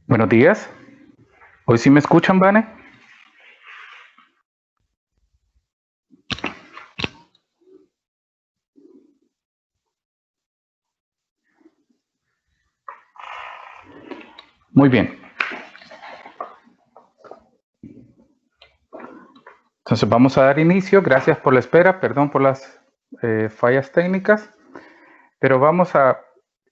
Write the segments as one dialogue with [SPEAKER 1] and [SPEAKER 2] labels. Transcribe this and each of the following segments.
[SPEAKER 1] Buenos días. ¿Hoy sí me escuchan, Vane? Muy bien. Entonces vamos a dar inicio. Gracias por la espera. Perdón por las fallas técnicas. Pero vamos a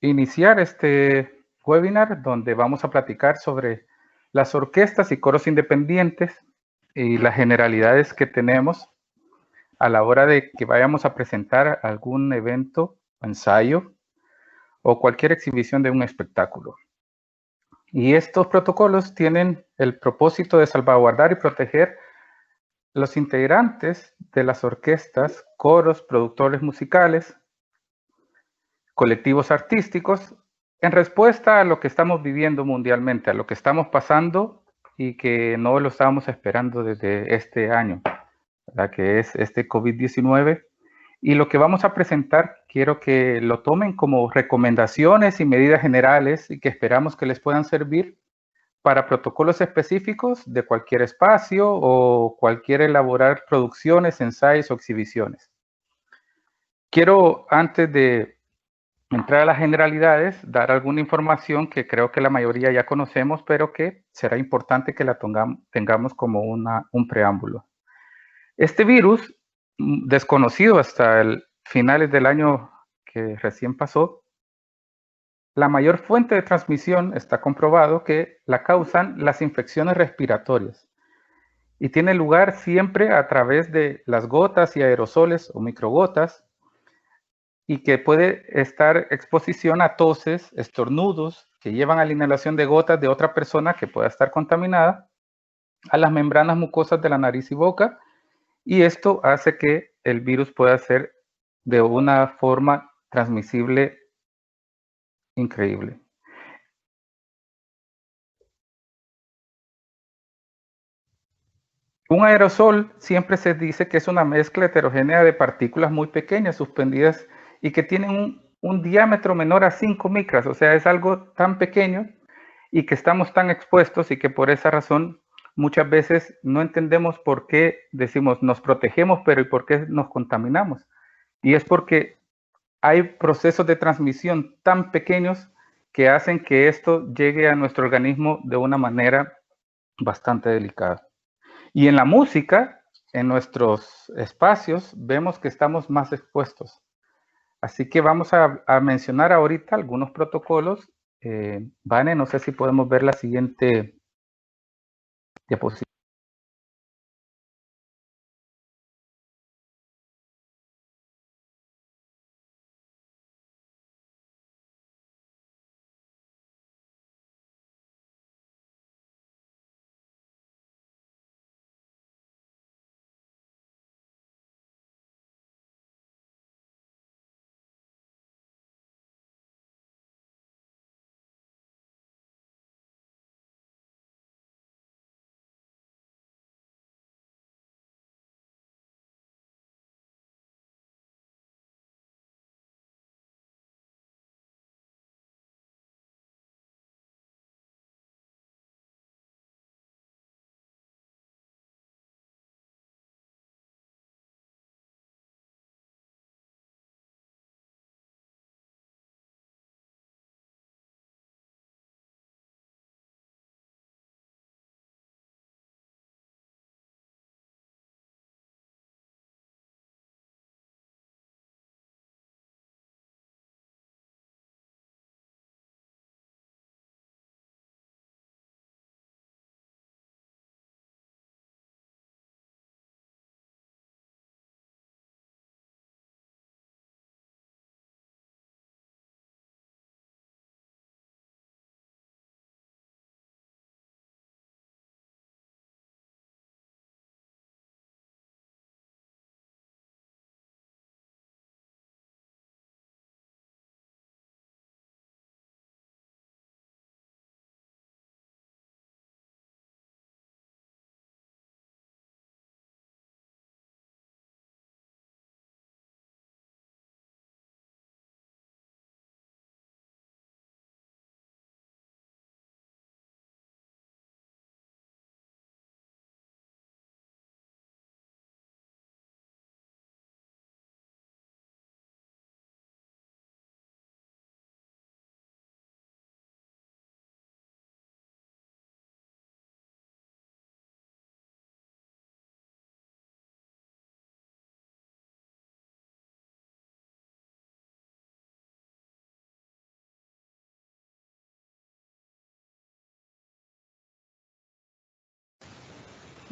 [SPEAKER 1] iniciar este webinar donde vamos a platicar sobre las orquestas y coros independientes y las generalidades que tenemos a la hora de que vayamos a presentar algún evento, ensayo o cualquier exhibición de un espectáculo. Y estos protocolos tienen el propósito de salvaguardar y proteger los integrantes de las orquestas, coros, productores musicales, colectivos artísticos, en respuesta a lo que estamos viviendo mundialmente, a lo que estamos pasando y que no lo estábamos esperando desde este año, ¿verdad? Que es este COVID-19. Y lo que vamos a presentar, quiero que lo tomen como recomendaciones y medidas generales y que esperamos que les puedan servir para protocolos específicos de cualquier espacio o cualquier elaborar producciones, ensayos o exhibiciones. Quiero, antes de entrar a las generalidades, dar alguna información que creo que la mayoría ya conocemos, pero que será importante que la tengamos como un preámbulo. Este virus, desconocido hasta el finales del año que recién pasó, la mayor fuente de transmisión está comprobado que la causan las infecciones respiratorias y tiene lugar siempre a través de las gotas y aerosoles o microgotas y que puede estar exposición a toses, estornudos que llevan a la inhalación de gotas de otra persona que pueda estar contaminada a las membranas mucosas de la nariz y boca, y esto hace que el virus pueda ser de una forma transmisible increíble. Un aerosol siempre se dice que es una mezcla heterogénea de partículas muy pequeñas suspendidas y que tienen un diámetro menor a 5 micras, o sea, es algo tan pequeño y que estamos tan expuestos y que por esa razón muchas veces no entendemos por qué decimos nos protegemos, pero ¿y por qué nos contaminamos? Y es porque hay procesos de transmisión tan pequeños que hacen que esto llegue a nuestro organismo de una manera bastante delicada. Y en la música, en nuestros espacios, vemos que estamos más expuestos. Así que vamos a mencionar ahorita algunos protocolos. Vane, no sé si podemos ver la siguiente diapositiva.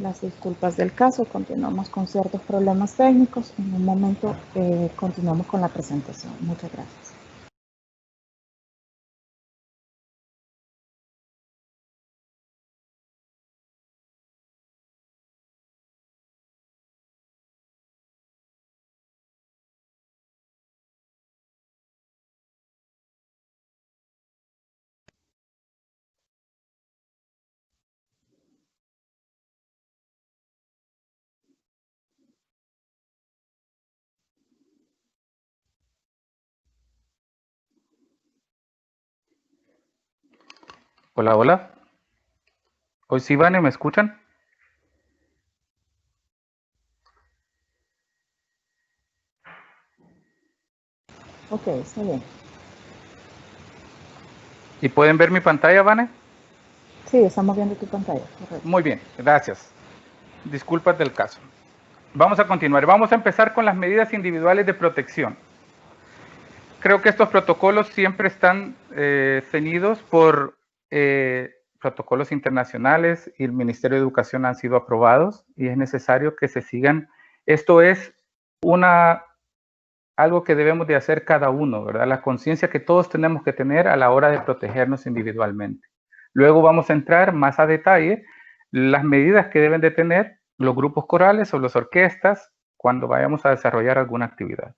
[SPEAKER 2] Las disculpas del caso. Continuamos con ciertos problemas técnicos. En un momento continuamos con la presentación. Muchas gracias.
[SPEAKER 1] Hola, hola. Hoy sí, Vane, ¿me escuchan?
[SPEAKER 2] Ok, está bien.
[SPEAKER 1] ¿Y pueden ver mi pantalla, Vane?
[SPEAKER 2] Sí, estamos viendo tu pantalla. Correcto.
[SPEAKER 1] Muy bien, gracias. Disculpas del caso. Vamos a continuar. Vamos a empezar con las medidas individuales de protección. Creo que estos protocolos siempre están ceñidos por protocolos internacionales y el Ministerio de Educación han sido aprobados y es necesario que se sigan. Esto es algo que debemos de hacer cada uno, ¿verdad? La conciencia que todos tenemos que tener a la hora de protegernos individualmente. Luego vamos a entrar más a detalle las medidas que deben de tener los grupos corales o las orquestas cuando vayamos a desarrollar alguna actividad.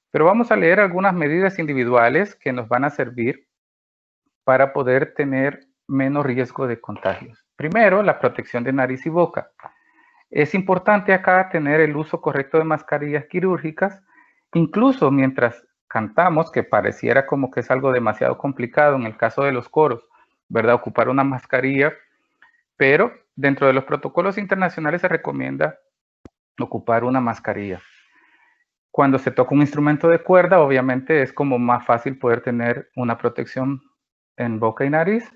[SPEAKER 1] Pero vamos a leer algunas medidas individuales que nos van a servir para poder tener menos riesgo de contagios. Primero, la protección de nariz y boca. Es importante acá tener el uso correcto de mascarillas quirúrgicas, incluso mientras cantamos, que pareciera como que es algo demasiado complicado en el caso de los coros, ¿verdad? Ocupar una mascarilla, pero dentro de los protocolos internacionales se recomienda ocupar una mascarilla. Cuando se toca un instrumento de cuerda, obviamente es como más fácil poder tener una protección en boca y nariz,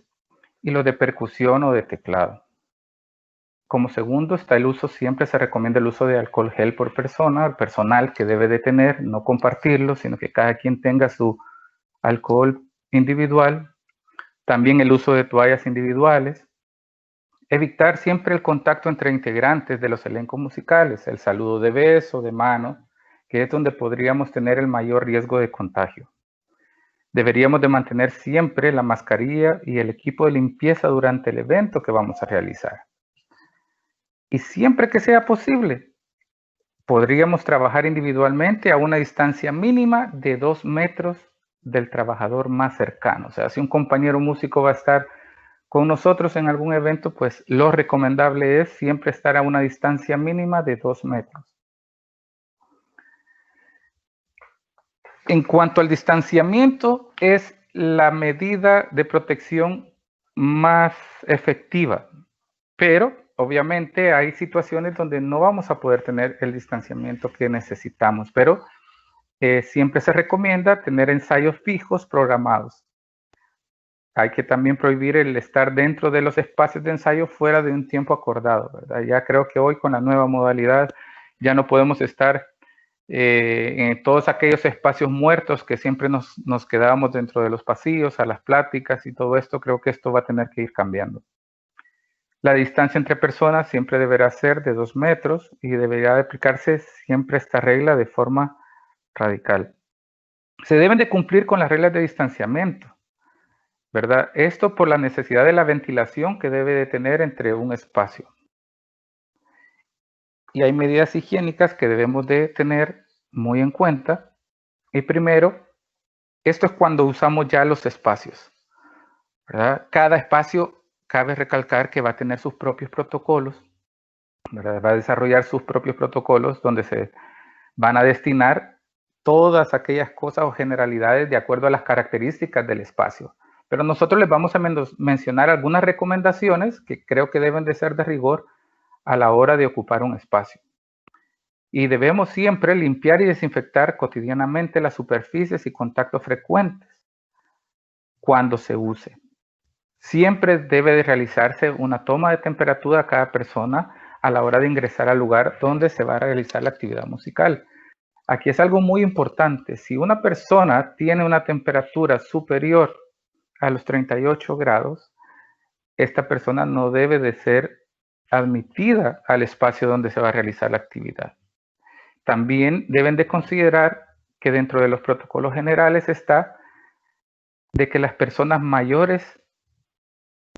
[SPEAKER 1] y lo de percusión o de teclado. Como segundo está el uso, siempre se recomienda el uso de alcohol gel por persona, el personal que debe de tener, no compartirlo, sino que cada quien tenga su alcohol individual. También el uso de toallas individuales. Evitar siempre el contacto entre integrantes de los elencos musicales, el saludo de beso, de mano, que es donde podríamos tener el mayor riesgo de contagio. Deberíamos de mantener siempre la mascarilla y el equipo de limpieza durante el evento que vamos a realizar. Y siempre que sea posible, podríamos trabajar individualmente a una distancia mínima de 2 metros del trabajador más cercano. O sea, si un compañero músico va a estar con nosotros en algún evento, pues lo recomendable es siempre estar a una distancia mínima de 2 metros. En cuanto al distanciamiento, es la medida de protección más efectiva, pero obviamente hay situaciones donde no vamos a poder tener el distanciamiento que necesitamos, pero siempre se recomienda tener ensayos fijos programados. Hay que también prohibir el estar dentro de los espacios de ensayo fuera de un tiempo acordado, ¿verdad? Ya creo que hoy con la nueva modalidad ya no podemos estar en todos aquellos espacios muertos que siempre nos quedábamos dentro de los pasillos, a las pláticas y todo esto. Creo que esto va a tener que ir cambiando. La distancia entre personas siempre deberá ser de 2 metros y debería de aplicarse siempre esta regla de forma radical. Se deben de cumplir con las reglas de distanciamiento, ¿verdad? Esto por la necesidad de la ventilación que debe de tener entre un espacio. Y hay medidas higiénicas que debemos de tener muy en cuenta. Y primero, esto es cuando usamos ya los espacios, ¿verdad? Cada espacio, cabe recalcar que va a tener sus propios protocolos, ¿verdad? Va a desarrollar sus propios protocolos donde se van a destinar todas aquellas cosas o generalidades de acuerdo a las características del espacio. Pero nosotros les vamos a mencionar algunas recomendaciones que creo que deben de ser de rigor a la hora de ocupar un espacio. Y debemos siempre limpiar y desinfectar cotidianamente las superficies y contactos frecuentes cuando se use. Siempre debe de realizarse una toma de temperatura a cada persona a la hora de ingresar al lugar donde se va a realizar la actividad musical. Aquí es algo muy importante. Si una persona tiene una temperatura superior a los 38 grados, esta persona no debe de ser admitida al espacio donde se va a realizar la actividad. También deben de considerar que dentro de los protocolos generales está de que las personas mayores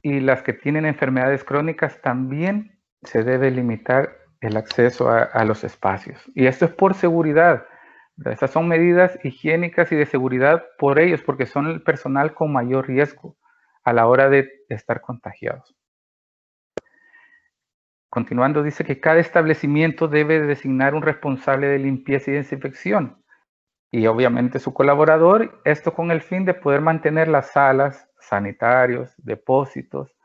[SPEAKER 1] y las que tienen enfermedades crónicas también se debe limitar el acceso a los espacios. Y esto es por seguridad. Estas son medidas higiénicas y de seguridad por ellos, porque son el personal con mayor riesgo a la hora de estar contagiados. Continuando, dice que cada establecimiento debe designar un responsable de limpieza y desinfección y obviamente su colaborador, esto con el fin de poder mantener las salas, sanitarios, depósitos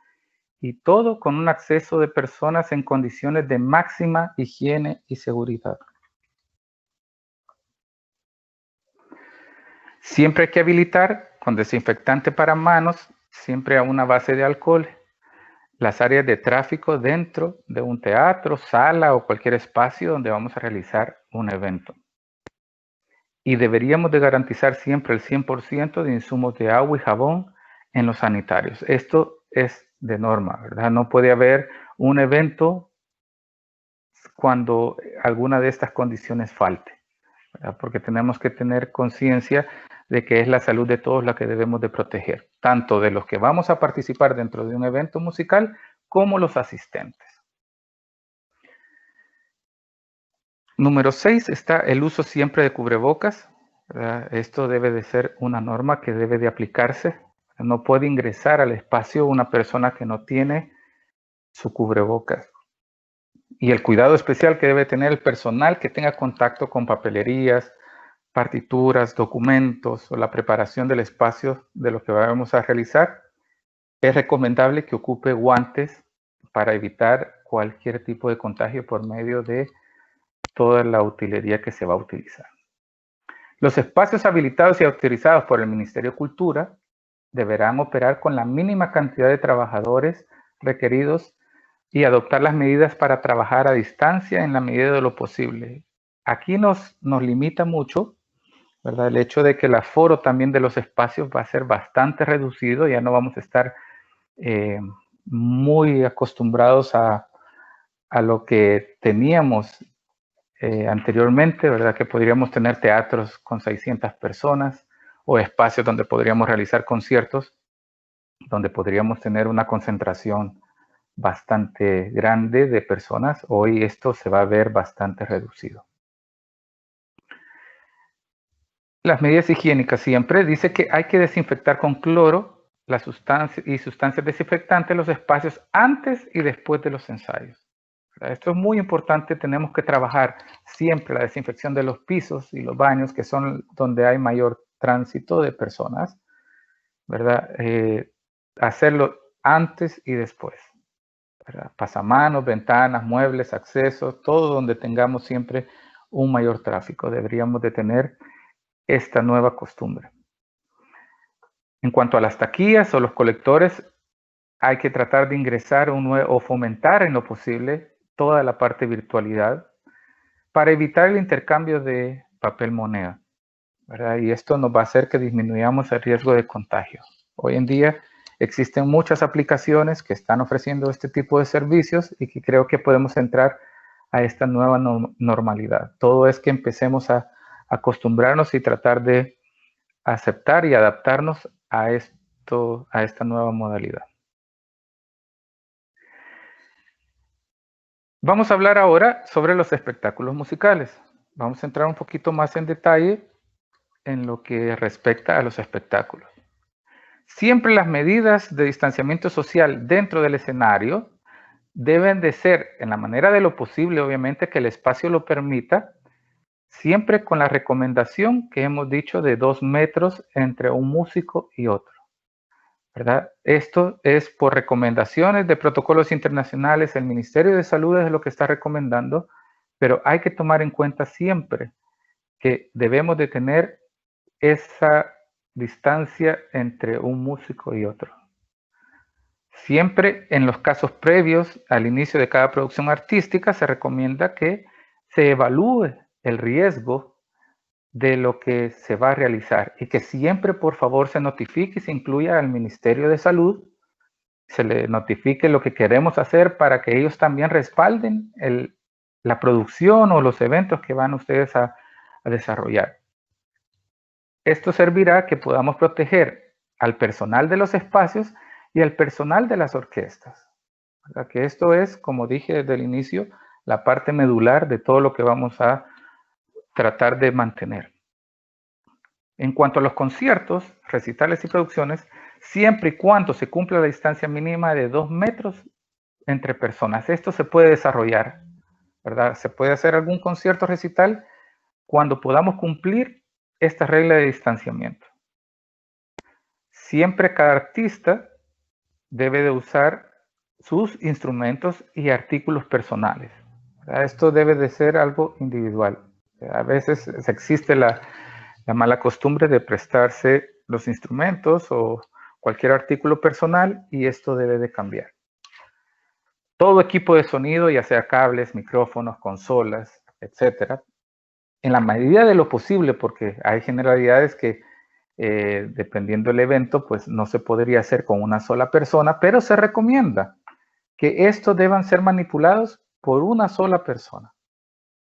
[SPEAKER 1] y todo con un acceso de personas en condiciones de máxima higiene y seguridad. Siempre hay que habilitar con desinfectante para manos, siempre a una base de alcohol, las áreas de tráfico dentro de un teatro, sala o cualquier espacio donde vamos a realizar un evento. Y deberíamos de garantizar siempre el 100% de insumos de agua y jabón en los sanitarios. Esto es de norma, ¿verdad? No puede haber un evento cuando alguna de estas condiciones falte, ¿verdad? Porque tenemos que tener conciencia de que es la salud de todos la que debemos de proteger, tanto de los que vamos a participar dentro de un evento musical como los asistentes. Número 6 está el uso siempre de cubrebocas, ¿verdad? Esto debe de ser una norma que debe de aplicarse. No puede ingresar al espacio una persona que no tiene su cubrebocas. Y el cuidado especial que debe tener el personal que tenga contacto con papelerías, partituras, documentos o la preparación del espacio de lo que vamos a realizar, es recomendable que ocupe guantes para evitar cualquier tipo de contagio por medio de toda la utilería que se va a utilizar. Los espacios habilitados y autorizados por el Ministerio de Cultura deberán operar con la mínima cantidad de trabajadores requeridos y adoptar las medidas para trabajar a distancia en la medida de lo posible. Aquí nos limita mucho, ¿verdad? El hecho de que el aforo también de los espacios va a ser bastante reducido, ya no vamos a estar muy acostumbrados a lo que teníamos anteriormente, ¿verdad? Que podríamos tener teatros con 600 personas o espacios donde podríamos realizar conciertos, donde podríamos tener una concentración bastante grande de personas. Hoy esto se va a ver bastante reducido. Las medidas higiénicas siempre dice que hay que desinfectar con cloro las sustancias desinfectantes los espacios antes y después de los ensayos. Esto es muy importante, tenemos que trabajar siempre la desinfección de los pisos y los baños, que son donde hay mayor tránsito de personas, ¿verdad? Hacerlo antes y después, ¿verdad? Pasamanos, ventanas, muebles, accesos, todo donde tengamos siempre un mayor tráfico. Deberíamos de tener esta nueva costumbre. En cuanto a las taquillas o los colectores, hay que tratar de ingresar o fomentar en lo posible toda la parte de virtualidad para evitar el intercambio de papel moneda, ¿verdad? Y esto nos va a hacer que disminuyamos el riesgo de contagio. Hoy en día existen muchas aplicaciones que están ofreciendo este tipo de servicios y que creo que podemos entrar a esta nueva normalidad. Todo es que empecemos a acostumbrarnos y tratar de aceptar y adaptarnos a esta nueva modalidad. Vamos a hablar ahora sobre los espectáculos musicales. Vamos a entrar un poquito más en detalle en lo que respecta a los espectáculos. Siempre las medidas de distanciamiento social dentro del escenario deben de ser, en la manera de lo posible, obviamente, que el espacio lo permita, siempre con la recomendación que hemos dicho de 2 metros entre un músico y otro, ¿verdad? Esto es por recomendaciones de protocolos internacionales, el Ministerio de Salud es lo que está recomendando, pero hay que tomar en cuenta siempre que debemos de tener esa distancia entre un músico y otro. Siempre en los casos previos al inicio de cada producción artística se recomienda que se evalúe el riesgo de lo que se va a realizar y que siempre por favor se notifique y se incluya al Ministerio de Salud se le notifique lo que queremos hacer para que ellos también respalden la producción o los eventos que van ustedes a desarrollar. Esto servirá que podamos proteger al personal de los espacios y al personal de las orquestas. ¿Verdad? Que esto es, como dije desde el inicio, la parte medular de todo lo que vamos a tratar de mantener. En cuanto a los conciertos, recitales y producciones, siempre y cuando se cumpla la distancia mínima de 2 metros entre personas. Esto se puede desarrollar, ¿verdad? Se puede hacer algún concierto recital cuando podamos cumplir esta regla de distanciamiento. Siempre cada artista debe de usar sus instrumentos y artículos personales. Esto debe de ser algo individual. A veces existe la mala costumbre de prestarse los instrumentos o cualquier artículo personal y esto debe de cambiar. Todo equipo de sonido, ya sea cables, micrófonos, consolas, etcétera, en la medida de lo posible, porque hay generalidades que dependiendo del evento, pues no se podría hacer con una sola persona, pero se recomienda que estos deban ser manipulados por una sola persona,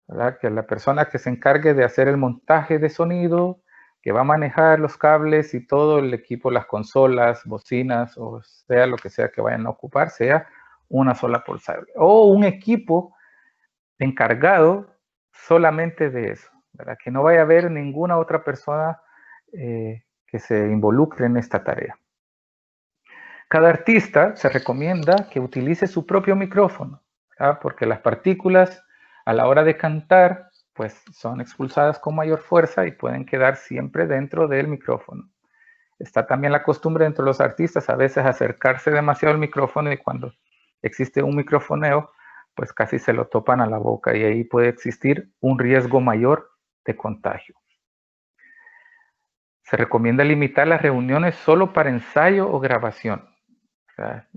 [SPEAKER 1] ¿verdad? Que la persona que se encargue de hacer el montaje de sonido, que va a manejar los cables y todo el equipo, las consolas, bocinas, o sea lo que sea que vayan a ocupar, sea una sola persona. O un equipo encargado solamente de eso, ¿verdad? Que no vaya a haber ninguna otra persona que se involucre en esta tarea. Cada artista se recomienda que utilice su propio micrófono, ¿verdad? Porque las partículas a la hora de cantar pues son expulsadas con mayor fuerza y pueden quedar siempre dentro del micrófono. Está también la costumbre entre los artistas a veces acercarse demasiado al micrófono y cuando existe un microfoneo pues casi se lo topan a la boca y ahí puede existir un riesgo mayor de contagio. Se recomienda limitar las reuniones solo para ensayo o grabación. O sea,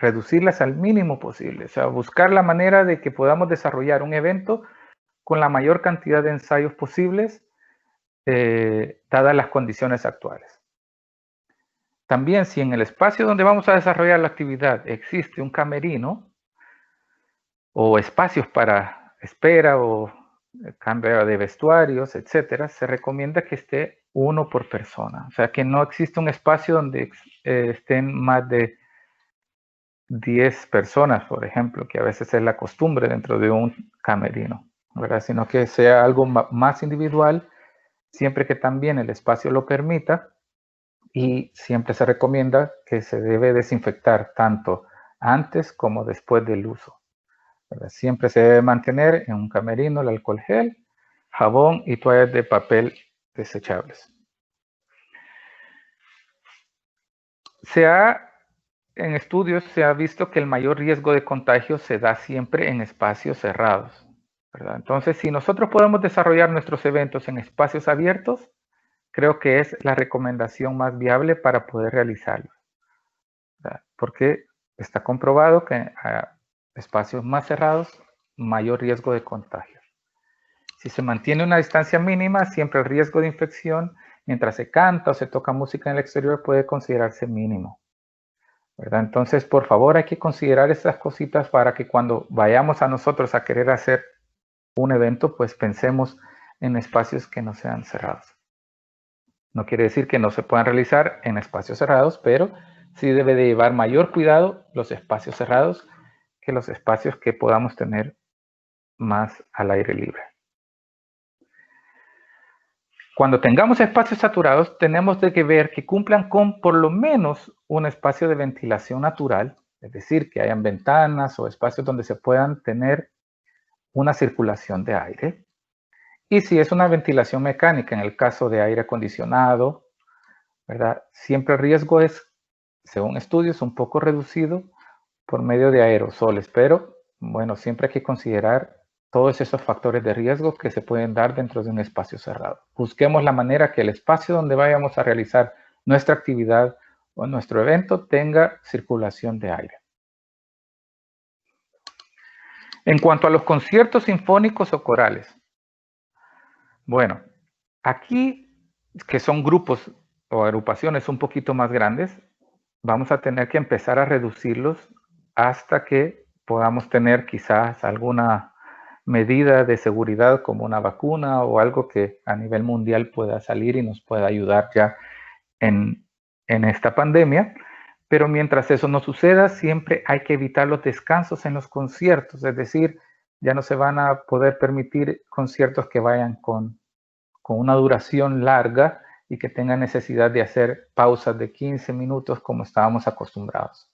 [SPEAKER 1] reducirlas al mínimo posible. O sea, buscar la manera de que podamos desarrollar un evento con la mayor cantidad de ensayos posibles, dadas las condiciones actuales. También, si en el espacio donde vamos a desarrollar la actividad existe un camerino o espacios para espera o cambio de vestuarios, etcétera, se recomienda que esté uno por persona. O sea, que no existe un espacio donde estén más de 10 personas, por ejemplo, que a veces es la costumbre dentro de un camerino, ¿verdad? Sino que sea algo más individual, siempre que también el espacio lo permita, y siempre se recomienda que se debe desinfectar tanto antes como después del uso, ¿verdad? Siempre se debe mantener en un camerino el alcohol gel, jabón y toallas de papel desechables. En estudios se ha visto que el mayor riesgo de contagio se da siempre en espacios cerrados, ¿verdad? Entonces, si nosotros podemos desarrollar nuestros eventos en espacios abiertos, creo que es la recomendación más viable para poder realizarlos, ¿verdad? Porque está comprobado que a espacios más cerrados, mayor riesgo de contagio. Si se mantiene una distancia mínima, siempre el riesgo de infección, mientras se canta o se toca música en el exterior, puede considerarse mínimo, ¿verdad? Entonces, por favor, hay que considerar estas cositas para que cuando vayamos a nosotros a querer hacer un evento, pues pensemos en espacios que no sean cerrados. No quiere decir que no se puedan realizar en espacios cerrados, pero sí debe de llevar mayor cuidado los espacios cerrados que los espacios que podamos tener más al aire libre. Cuando tengamos espacios saturados, tenemos que ver que cumplan con por lo menos un espacio de ventilación natural, es decir, que hayan ventanas o espacios donde se puedan tener una circulación de aire. Y si es una ventilación mecánica, en el caso de aire acondicionado, ¿verdad? Siempre el riesgo es, según estudios, un poco reducido por medio de aerosoles, pero bueno, siempre hay que considerar todos esos factores de riesgo que se pueden dar dentro de un espacio cerrado. Busquemos la manera que el espacio donde vayamos a realizar nuestra actividad o nuestro evento tenga circulación de aire. En cuanto a los conciertos sinfónicos o corales, bueno, aquí que son grupos o agrupaciones un poquito más grandes, vamos a tener que empezar a reducirlos hasta que podamos tener quizás alguna medida de seguridad como una vacuna o algo que a nivel mundial pueda salir y nos pueda ayudar ya en esta pandemia. Pero mientras eso no suceda, siempre hay que evitar los descansos en los conciertos, es decir, ya no se van a poder permitir conciertos que vayan con una duración larga y que tengan necesidad de hacer pausas de 15 minutos como estábamos acostumbrados.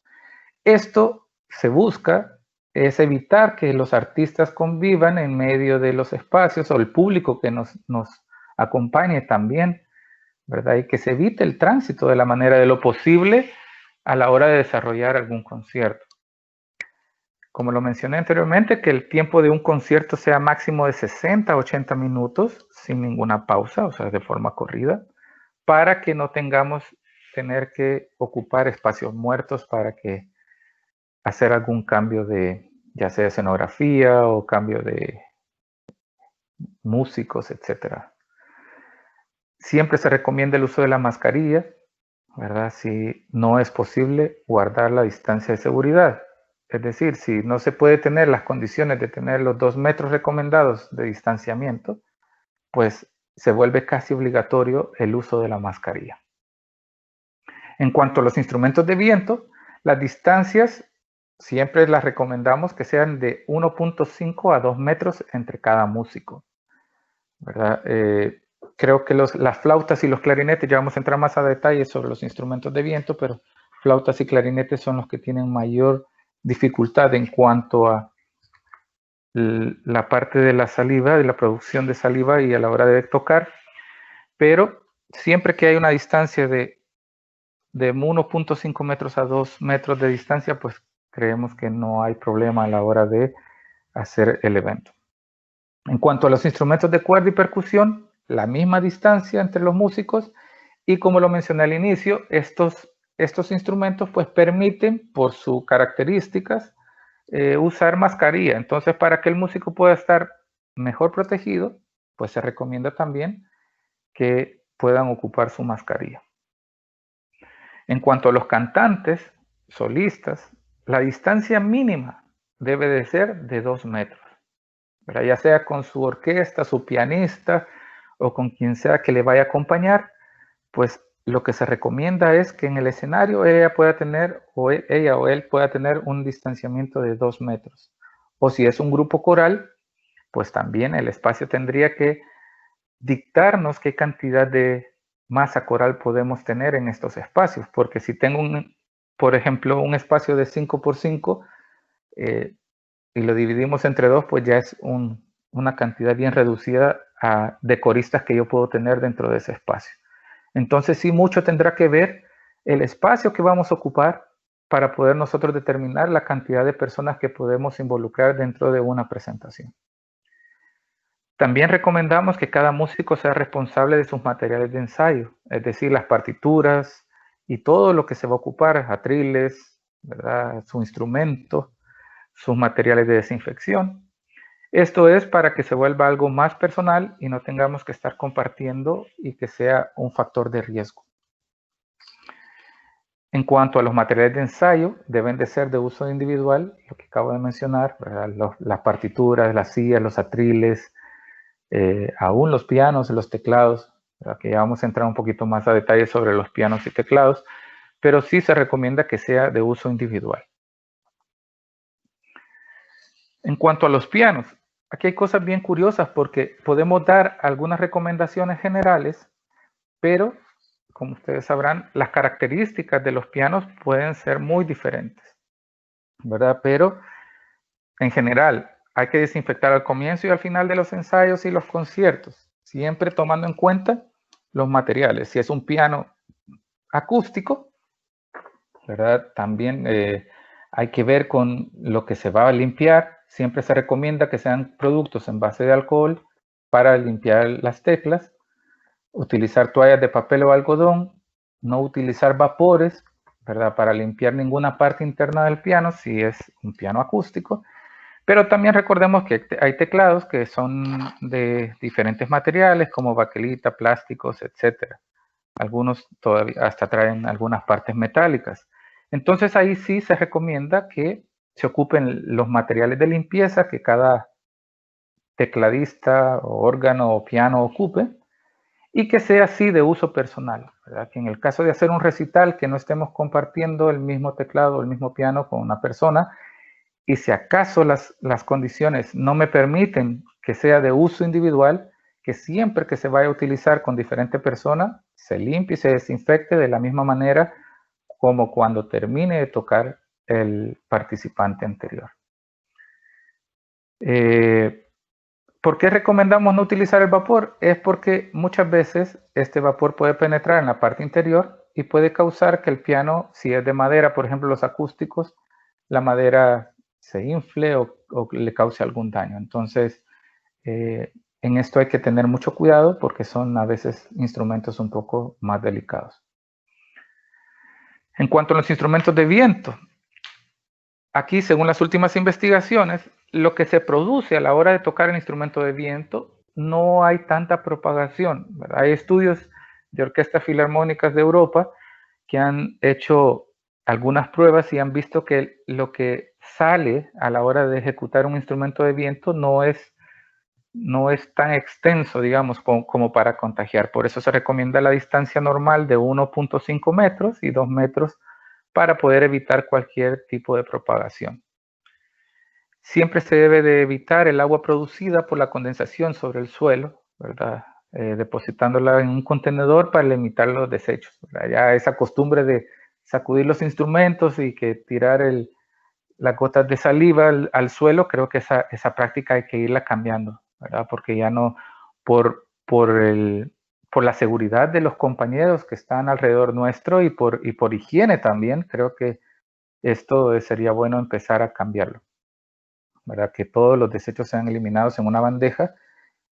[SPEAKER 1] Esto se busca es evitar que los artistas convivan en medio de los espacios o el público que nos acompañe también, ¿verdad? Y que se evite el tránsito de la manera de lo posible a la hora de desarrollar algún concierto. Como lo mencioné anteriormente, que el tiempo de un concierto sea máximo de 60 a 80 minutos sin ninguna pausa, o sea, de forma corrida, para que no tengamos tener que ocupar espacios muertos para que hacer algún cambio de, ya sea escenografía o cambio de músicos, etcétera. Siempre se recomienda el uso de la mascarilla, ¿verdad? Si no es posible guardar la distancia de seguridad. Es decir, si no se puede tener las condiciones de tener los 2 metros recomendados de distanciamiento, pues se vuelve casi obligatorio el uso de la mascarilla. En cuanto a los instrumentos de viento, las distancias siempre las recomendamos que sean de 1.5 a 2 metros entre cada músico, ¿verdad? Creo que las flautas y los clarinetes, ya vamos a entrar más a detalle sobre los instrumentos de viento, pero flautas y clarinetes son los que tienen mayor dificultad en cuanto a la parte de la saliva, de la producción de saliva y a la hora de tocar, pero siempre que hay una distancia de 1.5 metros a 2 metros de distancia, pues creemos que no hay problema a la hora de hacer el evento. En cuanto a los instrumentos de cuerda y percusión, la misma distancia entre los músicos y como lo mencioné al inicio, estos instrumentos pues permiten por sus características usar mascarilla. Entonces, para que el músico pueda estar mejor protegido, pues se recomienda también que puedan ocupar su mascarilla. En cuanto a los cantantes, solistas, la distancia mínima debe de ser de 2 metros, ¿verdad? Ya sea con su orquesta, su pianista o con quien sea que le vaya a acompañar, pues lo que se recomienda es que en el escenario ella pueda tener, o ella o él pueda tener un distanciamiento de 2 metros. O si es un grupo coral, pues también el espacio tendría que dictarnos qué cantidad de masa coral podemos tener en estos espacios, porque si tengo, por ejemplo, un espacio de 5 por 5 y lo dividimos entre 2, pues ya es una cantidad bien reducida de coristas que yo puedo tener dentro de ese espacio. Entonces sí, mucho tendrá que ver el espacio que vamos a ocupar para poder nosotros determinar la cantidad de personas que podemos involucrar dentro de una presentación. También recomendamos que cada músico sea responsable de sus materiales de ensayo, es decir, las partituras y todo lo que se va a ocupar, atriles, ¿verdad? Su instrumento, sus materiales de desinfección. Esto es para que se vuelva algo más personal y no tengamos que estar compartiendo y que sea un factor de riesgo. En cuanto a los materiales de ensayo, deben de ser de uso individual, lo que acabo de mencionar, las partituras, las sillas, los atriles, aún los pianos y los teclados, que ya vamos a entrar un poquito más a detalle sobre los pianos y teclados, pero sí se recomienda que sea de uso individual. En cuanto a los pianos, aquí hay cosas bien curiosas porque podemos dar algunas recomendaciones generales, pero como ustedes sabrán, las características de los pianos pueden ser muy diferentes, ¿verdad? Pero en general, hay que desinfectar al comienzo y al final de los ensayos y los conciertos, siempre tomando en cuenta los materiales. Si es un piano acústico, ¿verdad? También hay que ver con lo que se va a limpiar. Siempre se recomienda que sean productos en base de alcohol para limpiar las teclas. Utilizar toallas de papel o algodón. No utilizar vapores, ¿verdad? Para limpiar ninguna parte interna del piano si es un piano acústico. Pero también recordemos que hay teclados que son de diferentes materiales como baquelita, plásticos, etc. Algunos todavía hasta traen algunas partes metálicas. Entonces ahí sí se recomienda que se ocupen los materiales de limpieza que cada tecladista o órgano o piano ocupe, y que sea así de uso personal, ¿verdad? Que en el caso de hacer un recital, que no estemos compartiendo el mismo teclado o el mismo piano con una persona, y si acaso las condiciones no me permiten que sea de uso individual, que siempre que se vaya a utilizar con diferentes personas, se limpie y se desinfecte de la misma manera como cuando termine de tocar el participante anterior. ¿Por qué recomendamos no utilizar el vapor? Es porque muchas veces este vapor puede penetrar en la parte interior y puede causar que el piano, si es de madera, por ejemplo los acústicos, la madera se infle o le cause algún daño. Entonces, en esto hay que tener mucho cuidado porque son a veces instrumentos un poco más delicados. En cuanto a los instrumentos de viento, aquí, según las últimas investigaciones, lo que se produce a la hora de tocar el instrumento de viento, no hay tanta propagación, ¿verdad? Hay estudios de orquestas filarmónicas de Europa que han hecho algunas pruebas y han visto que lo que sale a la hora de ejecutar un instrumento de viento no es tan extenso, digamos, como para contagiar. Por eso se recomienda la distancia normal de 1.5 metros y 2 metros para poder evitar cualquier tipo de propagación. Siempre se debe de evitar el agua producida por la condensación sobre el suelo, ¿verdad? Depositándola en un contenedor para limitar los desechos, ¿verdad? Ya esa costumbre de sacudir los instrumentos y que tirar las gotas de saliva al suelo, creo que esa práctica hay que irla cambiando, ¿verdad? Porque ya no, por la seguridad de los compañeros que están alrededor nuestro y por higiene también, creo que esto sería bueno empezar a cambiarlo, ¿verdad? Que todos los desechos sean eliminados en una bandeja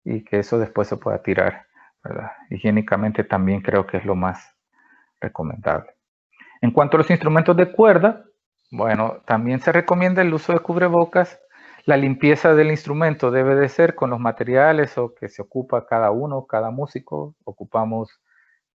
[SPEAKER 1] y que eso después se pueda tirar, ¿verdad? Higiénicamente también creo que es lo más recomendable. En cuanto a los instrumentos de cuerda, bueno, también se recomienda el uso de cubrebocas. La limpieza del instrumento debe de ser con los materiales o que se ocupa cada uno, cada músico. Ocupamos,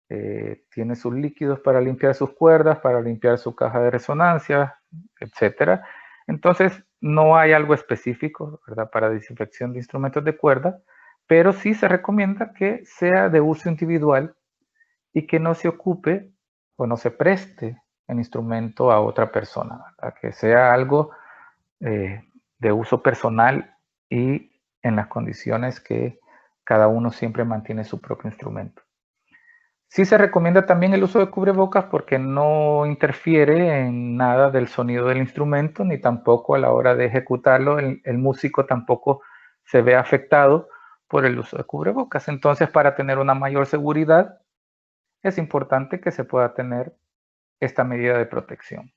[SPEAKER 1] tiene sus líquidos para limpiar sus cuerdas, para limpiar su caja de resonancia, etcétera. Entonces, no hay algo específico, ¿verdad?, para desinfección de instrumentos de cuerda, pero sí se recomienda que sea de uso individual y que no se ocupe o no se preste el instrumento a otra persona, ¿verdad? Que sea algo de uso personal y en las condiciones que cada uno siempre mantiene su propio instrumento. Sí se recomienda también el uso de cubrebocas porque no interfiere en nada del sonido del instrumento, ni tampoco a la hora de ejecutarlo, el músico tampoco se ve afectado por el uso de cubrebocas. Entonces, para tener una mayor seguridad, es importante que se pueda tener esta medida de protección.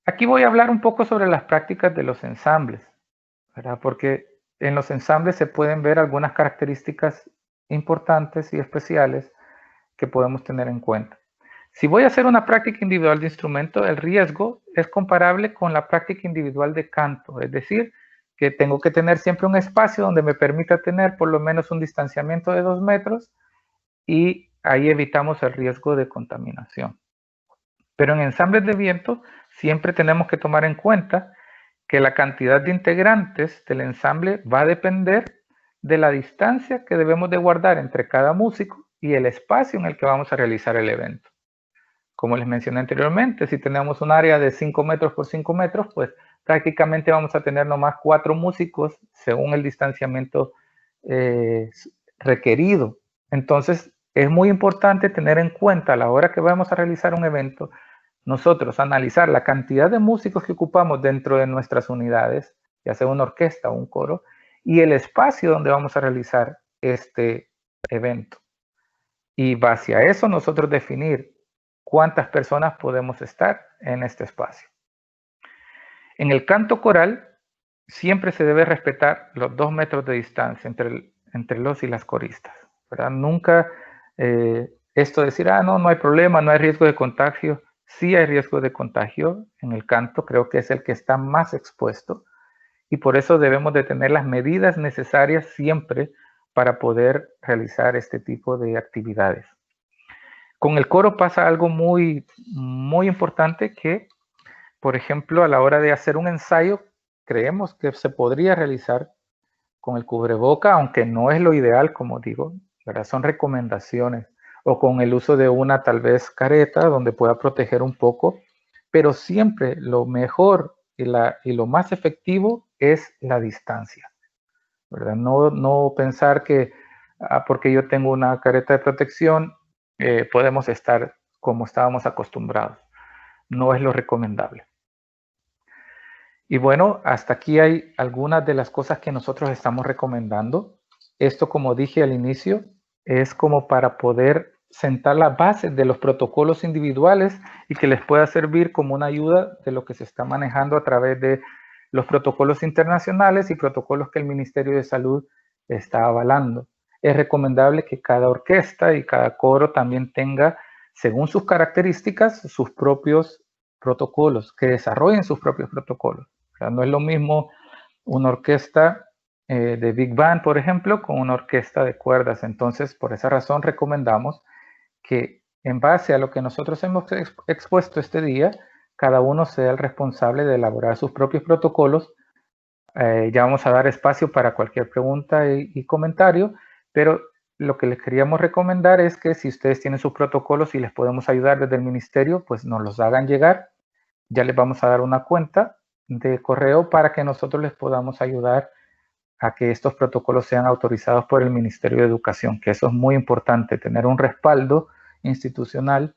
[SPEAKER 1] Aquí voy a hablar un poco sobre las prácticas de los ensambles, ¿verdad? Porque en los ensambles se pueden ver algunas características importantes y especiales que podemos tener en cuenta. Si voy a hacer una práctica individual de instrumento, el riesgo es comparable con la práctica individual de canto, es decir, que tengo que tener siempre un espacio donde me permita tener por lo menos un distanciamiento de 2 metros y ahí evitamos el riesgo de contaminación. Pero en ensambles de viento siempre tenemos que tomar en cuenta que la cantidad de integrantes del ensamble va a depender de la distancia que debemos de guardar entre cada músico y el espacio en el que vamos a realizar el evento. Como les mencioné anteriormente, si tenemos un área de 5 metros por 5 metros, pues prácticamente vamos a tener nomás 4 músicos según el distanciamiento requerido. Entonces, es muy importante tener en cuenta a la hora que vamos a realizar un evento, nosotros analizar la cantidad de músicos que ocupamos dentro de nuestras unidades, ya sea una orquesta o un coro, y el espacio donde vamos a realizar este evento. Y base a eso nosotros definir cuántas personas podemos estar en este espacio. En el canto coral siempre se debe respetar los 2 metros de distancia entre los y las coristas, ¿verdad? Nunca esto de decir, no hay problema, no hay riesgo de contagio. Sí hay riesgo de contagio en el canto, creo que es el que está más expuesto y por eso debemos de tener las medidas necesarias siempre para poder realizar este tipo de actividades. Con el coro pasa algo muy importante que, por ejemplo, a la hora de hacer un ensayo, creemos que se podría realizar con el cubreboca, aunque no es lo ideal, como digo, ¿verdad? Son recomendaciones, o con el uso de una tal vez careta donde pueda proteger un poco, pero siempre lo mejor y lo más efectivo es la distancia, ¿verdad? No pensar que porque yo tengo una careta de protección podemos estar como estábamos acostumbrados. No es lo recomendable. Y bueno, hasta aquí hay algunas de las cosas que nosotros estamos recomendando. Esto, como dije al inicio, es como para poder sentar la base de los protocolos individuales y que les pueda servir como una ayuda de lo que se está manejando a través de los protocolos internacionales y protocolos que el Ministerio de Salud está avalando. Es recomendable que cada orquesta y cada coro también tenga, según sus características, sus propios protocolos, que desarrollen sus propios protocolos. O sea, no es lo mismo una orquesta de Big Band, por ejemplo, con una orquesta de cuerdas. Entonces, por esa razón recomendamos que en base a lo que nosotros hemos expuesto este día, cada uno sea el responsable de elaborar sus propios protocolos. Ya vamos a dar espacio para cualquier pregunta y comentario, pero lo que les queríamos recomendar es que si ustedes tienen sus protocolos y les podemos ayudar desde el ministerio, pues nos los hagan llegar. Ya les vamos a dar una cuenta de correo para que nosotros les podamos ayudar a que estos protocolos sean autorizados por el Ministerio de Educación, que eso es muy importante, tener un respaldo institucional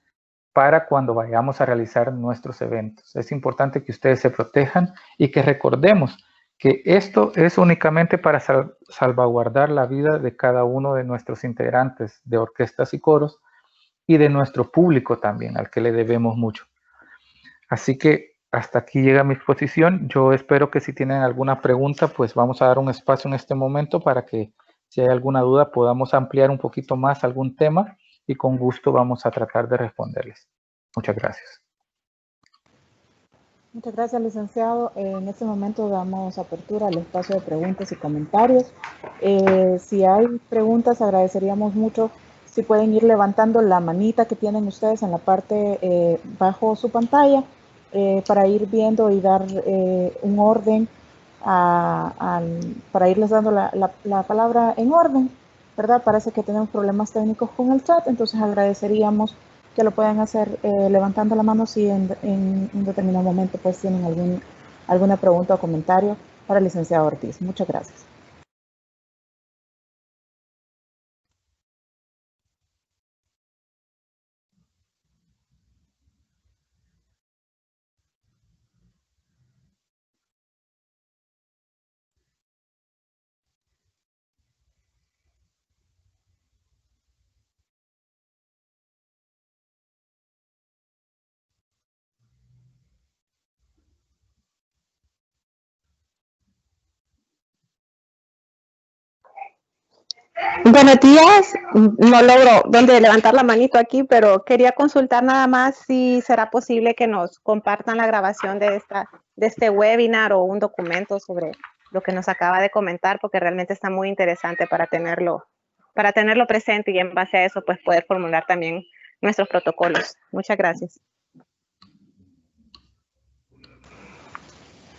[SPEAKER 1] para cuando vayamos a realizar nuestros eventos. Es importante que ustedes se protejan y que recordemos que esto es únicamente para salvaguardar la vida de cada uno de nuestros integrantes de orquestas y coros y de nuestro público también, al que le debemos mucho. Así que hasta aquí llega mi exposición. Yo espero que si tienen alguna pregunta, pues vamos a dar un espacio en este momento para que si hay alguna duda podamos ampliar un poquito más algún tema y con gusto vamos a tratar de responderles. Muchas gracias.
[SPEAKER 2] Muchas gracias, licenciado. En este momento damos apertura al espacio de preguntas y comentarios. Si hay preguntas, agradeceríamos mucho si pueden ir levantando la manita que tienen ustedes en la parte bajo su pantalla para ir viendo y dar un orden para irles dando la palabra en orden, ¿verdad? Parece que tenemos problemas técnicos con el chat, entonces agradeceríamos que lo puedan hacer levantando la mano si en un determinado momento pues tienen alguna pregunta o comentario para el licenciado Ortiz. Muchas gracias.
[SPEAKER 3] Buenos días, no logro dónde levantar la manito aquí, pero quería consultar nada más si será posible que nos compartan la grabación de este webinar o un documento sobre lo que nos acaba de comentar, porque realmente está muy interesante para tenerlo presente y en base a eso pues poder formular también nuestros protocolos. Muchas gracias.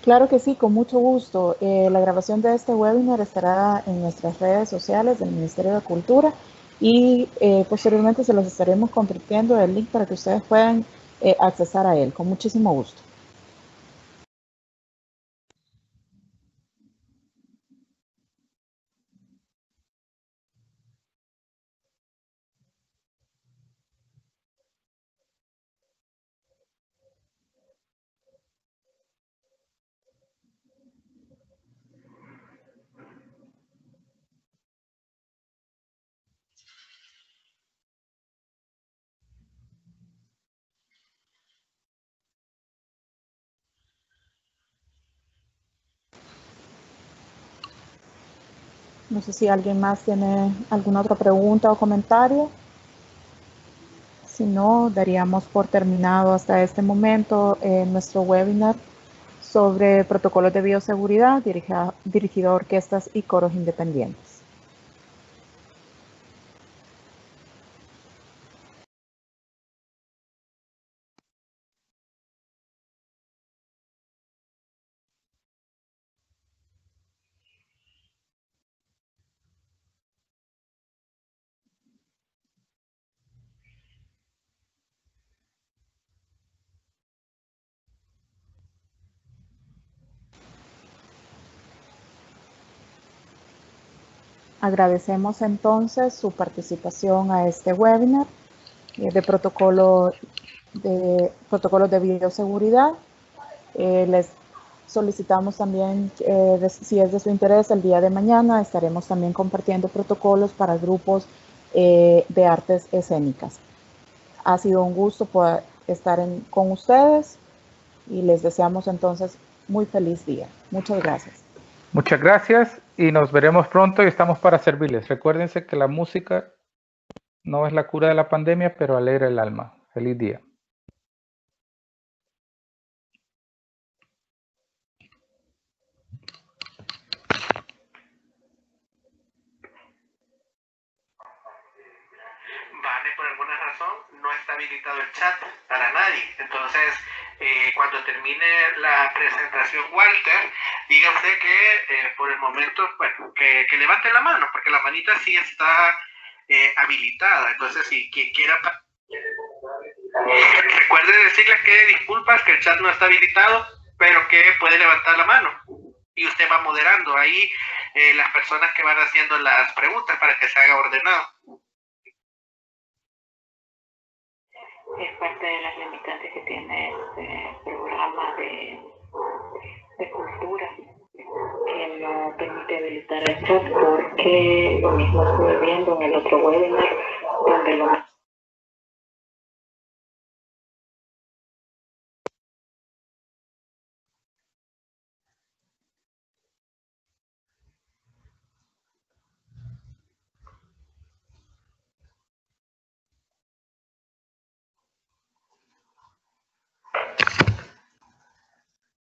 [SPEAKER 2] Claro que sí, con mucho gusto. La grabación de este webinar estará en nuestras redes sociales del Ministerio de Cultura y posteriormente se los estaremos compartiendo el link para que ustedes puedan accesar a él. Con muchísimo gusto. No sé si alguien más tiene alguna otra pregunta o comentario. Si no, daríamos por terminado hasta este momento nuestro webinar sobre protocolos de bioseguridad dirigido a orquestas y coros independientes. Agradecemos entonces su participación a este webinar de protocolos de bioseguridad. Les solicitamos también, si es de su interés, el día de mañana estaremos también compartiendo protocolos para grupos de artes escénicas. Ha sido un gusto poder estar con ustedes y les deseamos entonces muy feliz día. Muchas gracias.
[SPEAKER 1] Muchas gracias y nos veremos pronto y estamos para servirles. Recuérdense que la música no es la cura de la pandemia, pero alegra el alma. Feliz día.
[SPEAKER 4] Vale, por alguna razón no está habilitado el chat para nadie. Entonces, cuando termine la presentación, Walter, diga usted que por el momento, bueno, que levante la mano, porque la manita sí está habilitada. Entonces, si quien quiera... recuerde decirle que disculpas, que el chat no está habilitado, pero que puede levantar la mano. Y usted va moderando ahí las personas que van haciendo las preguntas para que se haga ordenado.
[SPEAKER 5] Es parte de las limitantes que tiene este programa de cultura, que no permite habilitar el chat, porque lo mismo estuve viendo en el otro webinar donde lo